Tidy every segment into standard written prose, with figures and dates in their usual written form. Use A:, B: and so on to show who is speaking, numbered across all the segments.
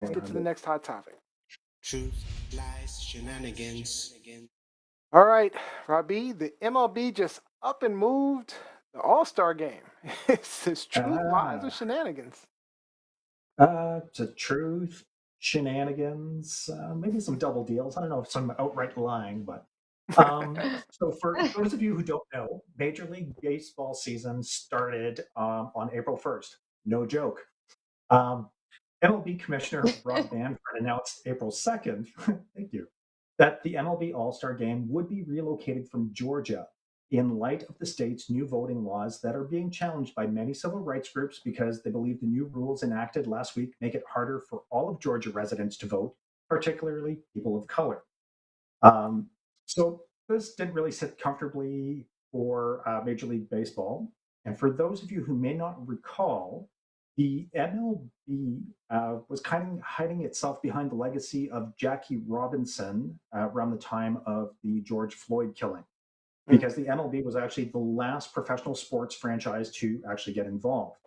A: Let's get to the next hot topic.
B: Truth, lies, shenanigans.
A: All right, Robbie, the MLB just up and moved the All-Star game. It's this truth, lies, or
C: Ah,
A: shenanigans?
C: to truth, shenanigans, maybe some double deals. I don't know if some outright lying, but so for those of you who don't know, Major League Baseball season started on April 1st. No joke. Um, MLB Commissioner Rob Manfred announced April 2nd, thank you, that the MLB All Star Game would be relocated from Georgia in light of the state's new voting laws that are being challenged by many civil rights groups because they believe the new rules enacted last week make it harder for all of Georgia residents to vote, particularly people of color. Um, so this didn't really sit comfortably for Major League Baseball. And for those of you who may not recall, the MLB was kind of hiding itself behind the legacy of Jackie Robinson around the time of the George Floyd killing, because the MLB was actually the last professional sports franchise to actually get involved.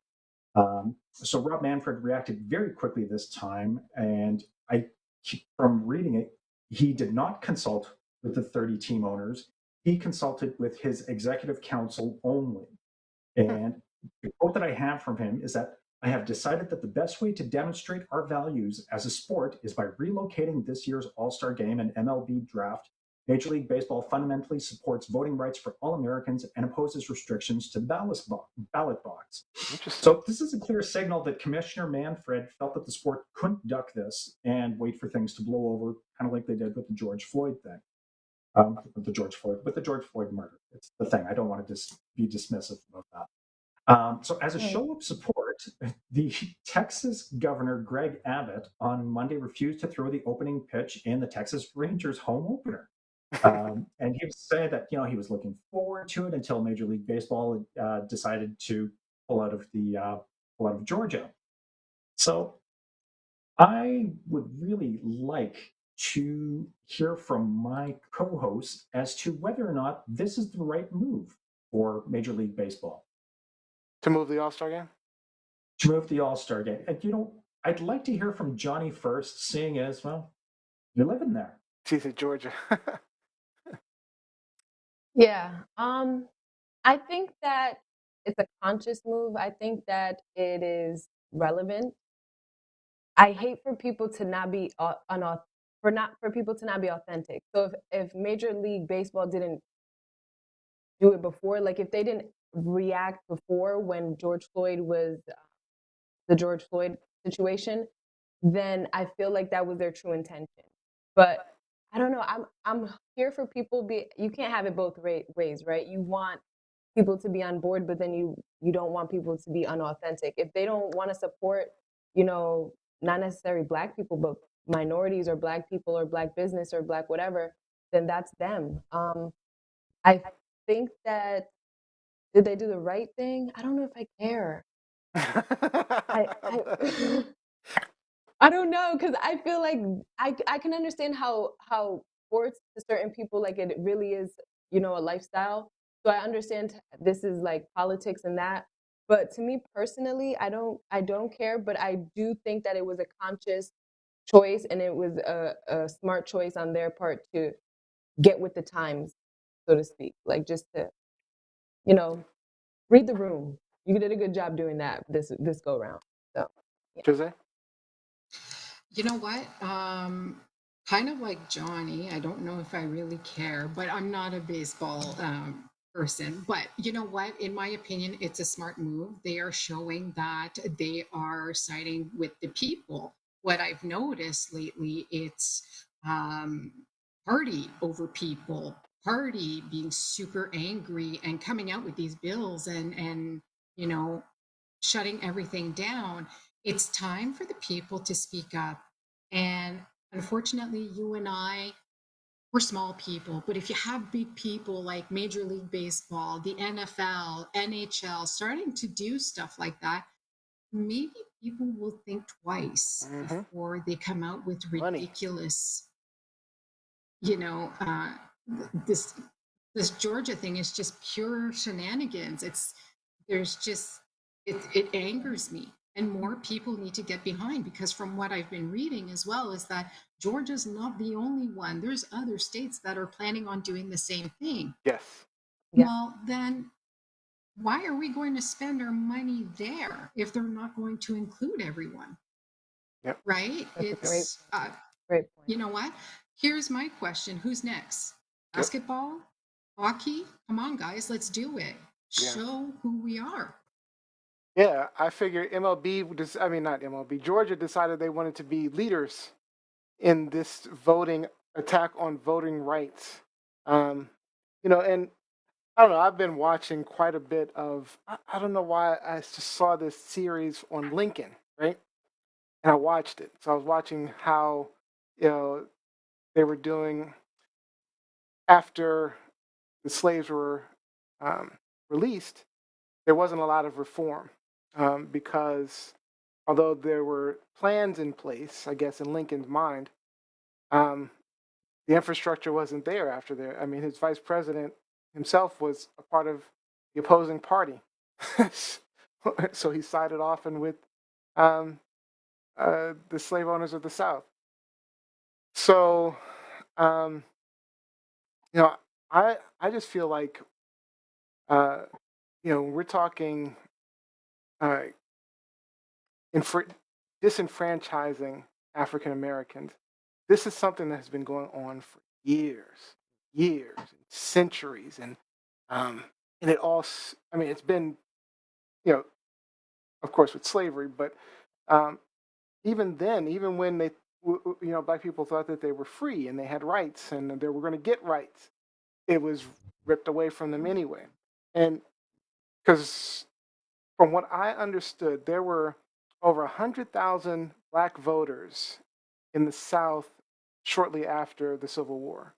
C: So Rob Manfred reacted very quickly this time, and from reading it, he did not consult with the 30 team owners. He consulted with his executive council only. And the quote that I have from him is that I have decided that the best way to demonstrate our values as a sport is by relocating this year's All Star Game and MLB draft. Major League Baseball fundamentally supports voting rights for all Americans and opposes restrictions to ballot box.
A: Interesting.
C: So this is a clear signal that Commissioner Manfred felt that the sport couldn't duck this and wait for things to blow over, kind of like they did with the George Floyd thing, with the George Floyd murder. It's the thing. I don't want to be dismissive about that. So as a show of support, the Texas Governor Greg Abbott on Monday refused to throw the opening pitch in the Texas Rangers home opener. And he was saying that he was looking forward to it until Major League Baseball decided to pull out of Georgia. So I would really like to hear from my co-host as to whether or not this is the right move for Major League Baseball
A: To move the All-Star game?
C: to move the All-Star game. And I'd like to hear from Johnny first, seeing as well you're living there.
A: She's in Georgia.
D: Yeah. I think that it's a conscious move. I think that it is relevant. I hate for people to not be for people to not be authentic. So if Major League Baseball didn't do it before, like if they didn't react before when George Floyd was the George Floyd situation, then I feel like that was their true intention. But I don't know. I'm here for people. You can't have it both ways, right? You want people to be on board, but then you don't want people to be unauthentic. If they don't want to support, not necessarily Black people, but minorities or Black people or Black business or Black whatever, then that's them. I think that did they do the right thing? I don't know if I care. I I don't know, because I feel like I can understand how sports to certain people, like, it really is, a lifestyle. So I understand this is like politics and that. But to me personally, I don't care, but I do think that it was a conscious choice and it was a smart choice on their part to get with the times, so to speak. Like, just to, you know, read the room. You did a good job doing that this go round. So yeah.
A: Jose?
E: You know what? Kind of like Johnny, I don't know if I really care, but I'm not a baseball person. But you know what? In my opinion, it's a smart move. They are showing that they are siding with the people. What I've noticed lately, it's party over people, party being super angry and coming out with these bills and shutting everything down. It's time for the people to speak up. And unfortunately, you and I, we're small people. But if you have big people like Major League Baseball, the NFL, NHL starting to do stuff like that, maybe people will think twice before they come out with
A: Money.
E: ridiculous, this Georgia thing is just pure shenanigans. It angers me. and more people need to get behind, because from what I've been reading as well is that Georgia's not the only one. There's other states that are planning on doing the same thing.
A: Yes.
D: Yeah.
E: Well, then why are we going to spend our money there if they're not going to include everyone?
A: Yep.
E: Right?
D: That's
E: It's
D: great point.
E: you know what? Here's my question. Who's next?
A: Yep.
E: Basketball? Hockey? Come on, guys, let's do it.
A: Yeah.
E: Show who we are.
A: Yeah, I figure not MLB, Georgia decided they wanted to be leaders in this voting attack on voting rights. And I don't know, I've been watching quite a bit of, I don't know why, I just saw this series on Lincoln, right? And I watched it. So I was watching how, they were doing after the slaves were released. There wasn't a lot of reform because although there were plans in place, I guess in Lincoln's mind, um, the infrastructure wasn't there after there. I mean, his vice president himself was a part of the opposing party, so he sided often with um, the slave owners of the South. So, um, you know, I just feel like uh, we're talking uh, disenfranchising African Americans. This is something that has been going on for years, and centuries, and it all. I mean, it's been, of course, with slavery, but um, even then, even when black people thought that they were free and they had rights and they were going to get rights, it was ripped away from them anyway. And because from what I understood, there were over 100,000 black voters in the South shortly after the Civil War.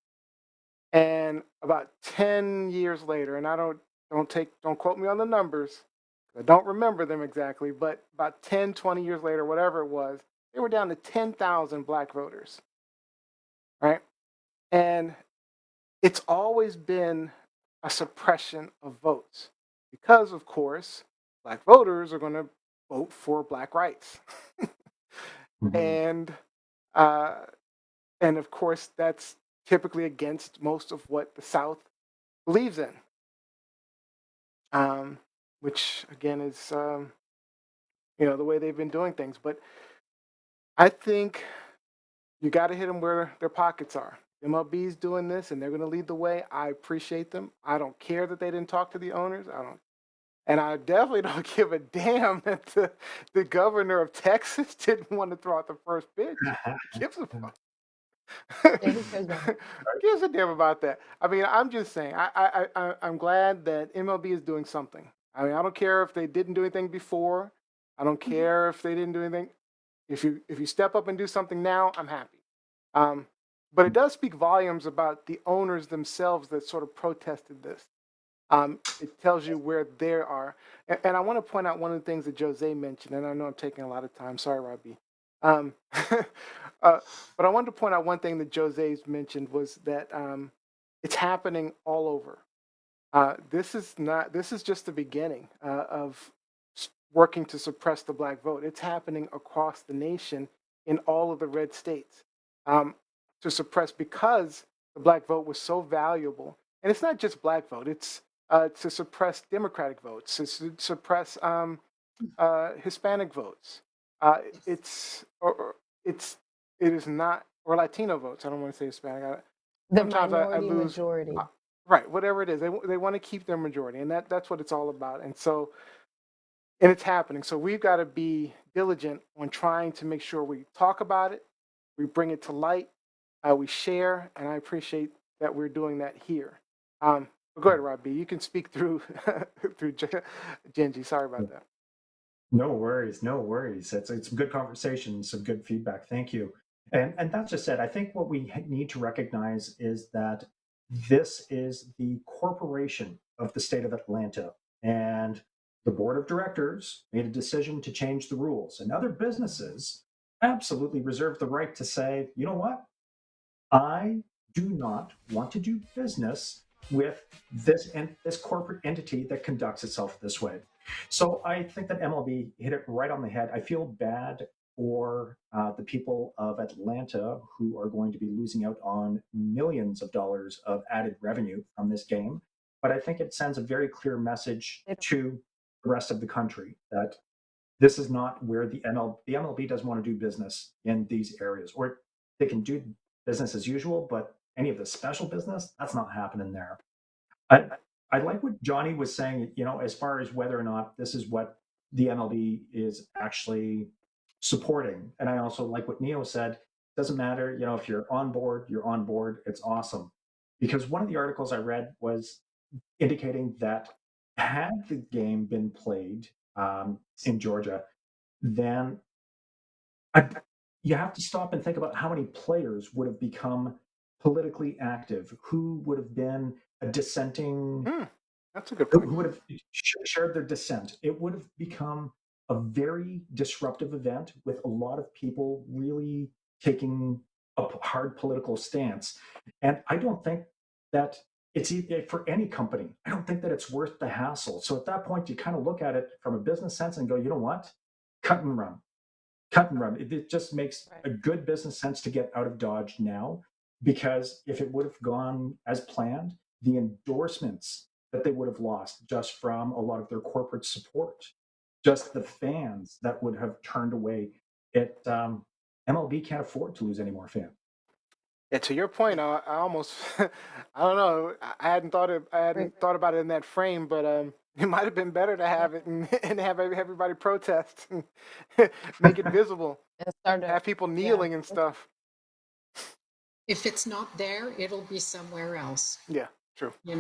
A: And about 10 years later, and I don't quote me on the numbers, I don't remember them exactly, but about 10, 20 years later, whatever it was, they were down to 10,000 black voters, right? And it's always been a suppression of votes because, of course, black voters are going to vote for black rights.
C: Mhm.
A: And of course, that's typically against most of what the South believes in, which again is the way they've been doing things. But I think you got to hit them where their pockets are. MLB's doing this, and they're going to lead the way. I appreciate them. I don't care that they didn't talk to the owners. And I definitely don't give a damn that the governor of Texas didn't want to throw out the first pitch. Gives a fuck. Gives a damn about that. I mean, I'm just saying. I'm glad that MLB is doing something. I mean, I don't care if they didn't do anything before. I don't care if they didn't do anything. If you step up and do something now, I'm happy. But it does speak volumes about the owners themselves that sort of protested this. It tells you where they are. And I want to point out one of the things that Jose mentioned, and I know I'm taking a lot of time. Sorry, Robbie. But I wanted to point out one thing that Jose's mentioned was that it's happening all over. This is just the beginning of working to suppress the black vote. It's happening across the nation in all of the red states to suppress because the black vote was so valuable. And it's not just black vote. It's to suppress Democratic votes, to suppress Hispanic votes. It is not, or Latino votes. I don't want to say Hispanic.
D: The
A: Sometimes I
D: minority
A: lose.
D: majority.
A: Right, whatever it is, they want to keep their majority, and that's what it's all about. And it's happening. So we've got to be diligent on trying to make sure we talk about it, we bring it to light, we share, and I appreciate that we're doing that here. But go ahead, Rob B. You can speak through through Genji. Sorry about that.
C: No worries, no worries. It's some good conversation, some good feedback. Thank you. And that just said, I think what we need to recognize is that this is the corporation of the state of Atlanta, and the board of directors made a decision to change the rules. And other businesses absolutely reserve the right to say, you know what? I do not want to do business with this corporate entity that conducts itself this way. So I think that MLB hit it right on the head. I feel bad for the people of Atlanta who are going to be losing out on millions of dollars of added revenue from this game. But I think it sends a very clear message to the rest of the country that this is not where the MLB doesn't want to do business in these areas, or they can do business as usual, but any of the special business, that's not happening there. I, I like what Johnny was saying, as far as whether or not this is what the MLB is actually supporting. And I also like what Neo said. Doesn't matter, if you're on board, you're on board. It's awesome. Because one of the articles I read was indicating that had the game been played in Georgia, then you have to stop and think about how many players would have become politically active, who would have been a dissenting,
A: That's a good
C: who
A: point.
C: would have shared their dissent. It would have become a very disruptive event with a lot of people really taking a hard political stance. And I don't think that it's for any company. I don't think that it's worth the hassle. So at that point, you kind of look at it from a business sense and go, you know what? Cut and run. Cut and run. It just makes a good business sense to get out of Dodge now, because if it would have gone as planned, the endorsements that they would have lost just from a lot of their corporate support, just the fans that would have turned away, MLB can't afford to lose any more fans.
A: Yeah, to your point, I almost, I don't know, I hadn't thought about it in that frame, but it might have been better to have it and have everybody protest and make it visible,
D: And start
A: have people kneeling and stuff.
E: If it's not there, it'll be somewhere else.
A: Yeah, true.
E: It's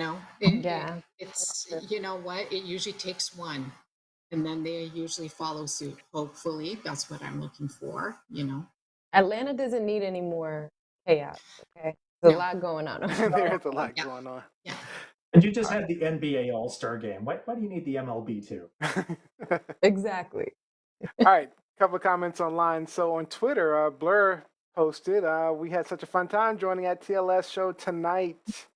E: you know what? It usually takes one, and then they usually follow suit. Hopefully, that's what I'm looking for.
D: Atlanta doesn't need any more chaos. Okay, there's a lot going on.
A: There's a lot going on.
E: Yeah.
C: And you just had the NBA All-Star game. Why do you need the MLB too?
D: Exactly.
A: All right, a couple of comments online. So on Twitter, Blur posted, we had such a fun time joining at TLS show tonight.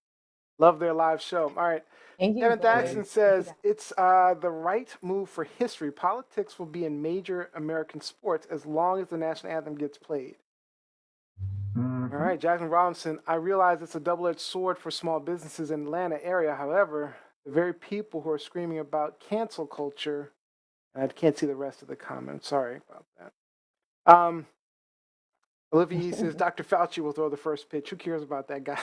A: Love their live show. All right.
D: Thank you.
A: Kevin
D: Blur.
A: Thaxton says, it's the right move for history. Politics will be in major American sports as long as the national anthem gets played.
C: Mhm.
A: All right, Jackson Robinson, I realize it's a double-edged sword for small businesses in the Atlanta area. However, the very people who are screaming about cancel culture, and I can't see the rest of the comment. Sorry about that. Olivia E says, Dr. Fauci will throw the first pitch. Who cares about that guy?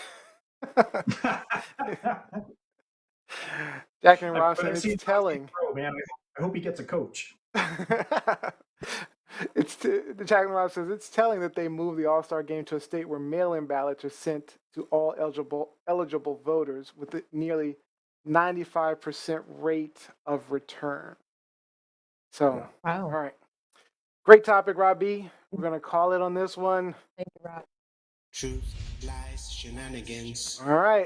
A: Jackson Robinson, it's telling.
C: Pro, man. I hope he gets a coach.
A: The Jackson Robinson says, it's telling that they moved the All-Star game to a state where mail-in ballots are sent to all eligible voters with a nearly 95% rate of return. So,
D: Wow.
A: All right. Great topic, Rob B. We're going to call it on this one.
D: Thank you, Rob.
B: Truth, lies, shenanigans.
A: All right.